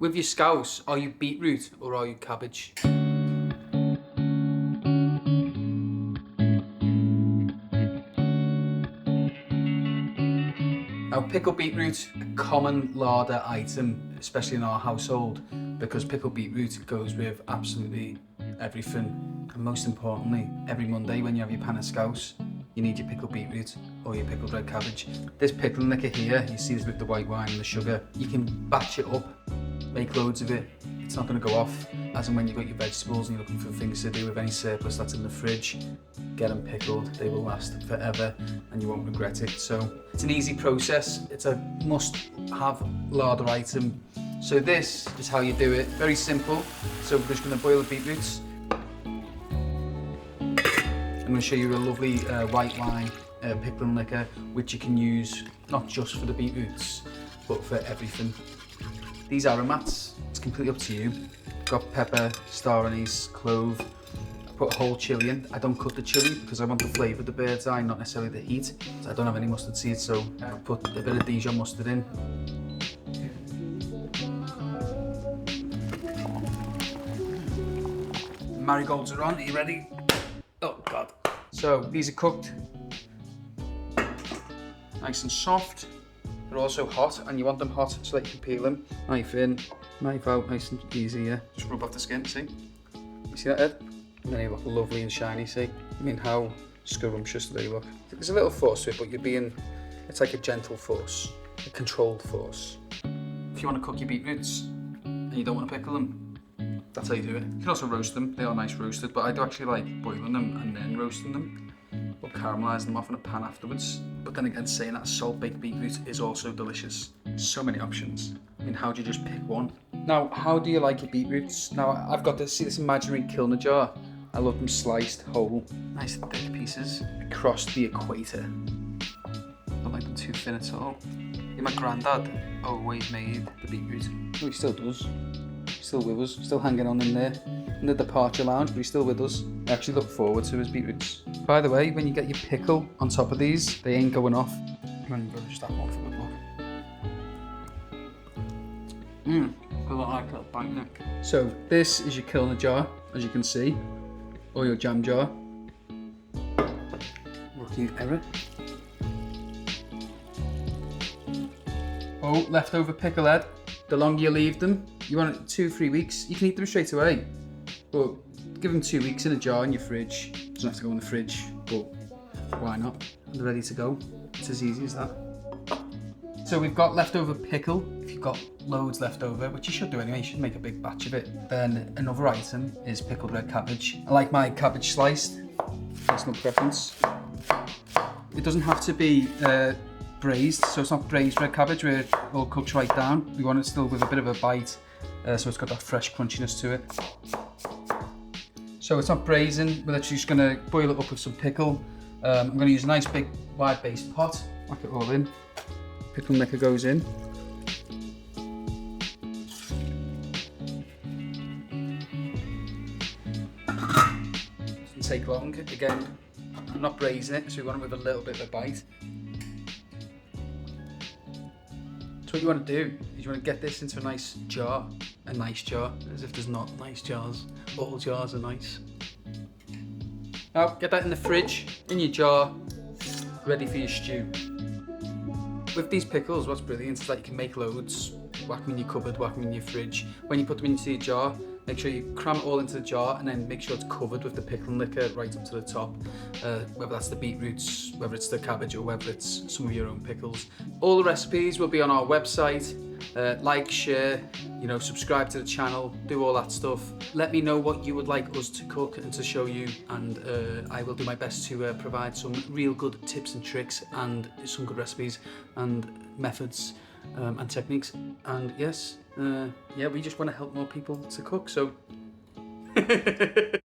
With your scouse, are you beetroot or are you cabbage? Now, pickled beetroot, a common larder item, especially in our household, because pickled beetroot goes with absolutely everything. And most importantly, every Monday when you have your pan of scouse, you need your pickled beetroot or your pickled red cabbage. This pickling liquor here, you see this with the white wine and the sugar, you can batch it up, make loads of it. It's not going to go off. As and when you've got your vegetables and you're looking for things to do with any surplus that's in the fridge, get them pickled. They will last forever and you won't regret it. So it's an easy process. It's a must-have larder item. So this is how you do it. Very simple. So we're just going to boil the beetroots. I'm going to show you a lovely white wine pickling liquor, which you can use not just for the beetroots, but for everything. These aromatics, it's completely up to you. Got pepper, star anise, clove. I put a whole chilli in. I don't cut the chilli because I want the flavour of the bird's eye, not necessarily the heat. I don't have any mustard seeds, so I put a bit of Dijon mustard in. Marigolds are on, are you ready? Oh God. So these are cooked. Nice and soft. They're also hot, and you want them hot so that you can peel them. Knife in, knife out, nice and easy, yeah. Just rub off the skin, see? You see that, Ed? And then they look lovely and shiny, see? I mean, how scrumptious do they look? There's a little force to it, but it's like a gentle force, a controlled force. If you want to cook your beetroots, and you don't want to pickle them, that's how you do it. You can also roast them, they are nice roasted, but I do actually like boiling them and then roasting them, or caramelising them off in a pan afterwards. But then again, saying that salt-baked beetroot is also delicious. So many options. I mean, how do you just pick one? Now, how do you like your beetroots? Now, I've got this, see this imaginary kilner jar? I love them sliced whole, nice thick pieces across the equator. Don't like them too thin at all. Yeah, my granddad always made the beetroot. Oh, he still does. He's still with us, still hanging on in there. In the departure lounge, but he's still with us. I actually look forward to his beetroots. By the way, when you get your pickle on top of these, they ain't going off. I'm gonna just have one for the look. Got a little bite neck. So this is your kilner jar, as you can see, or your jam jar. Rookie error. Oh, leftover pickle head. The longer you leave them, you want it 2-3 weeks. You can eat them straight away. But give them 2 weeks in a jar in your fridge. Doesn't have to go in the fridge, but why not? They're ready to go. It's as easy as that. So we've got leftover pickle. If you've got loads left over, which you should do anyway, you should make a big batch of it. Then another item is pickled red cabbage. I like my cabbage sliced, personal preference. It doesn't have to be braised, so it's not braised red cabbage where it all cooks right down. We want it still with a bit of a bite, so it's got that fresh crunchiness to it. So it's not braising, we're literally just going to boil it up with some pickle. I'm going to use a nice big wide based pot, whack it all in. Pickling liquor goes in. Doesn't take long. Again, I'm not braising it, so we want it with a little bit of a bite. So what you want to do is you want to get this into a nice jar, as if there's not nice jars. All jars are nice. Now get that in the fridge, in your jar, ready for your stew. With these pickles, what's brilliant is that you can make loads, whack them in your cupboard, whack them in your fridge. When you put them into your jar, make sure you cram it all into the jar and then make sure it's covered with the pickling liquor right up to the top. Whether that's the beetroots, whether it's the cabbage, or whether it's some of your own pickles. All the recipes will be on our website. Like, share, subscribe to the channel, do all that stuff. Let me know what you would like us to cook and to show you, and I will do my best to provide some real good tips and tricks and some good recipes and methods and techniques. And yes, we just want to help more people to cook, so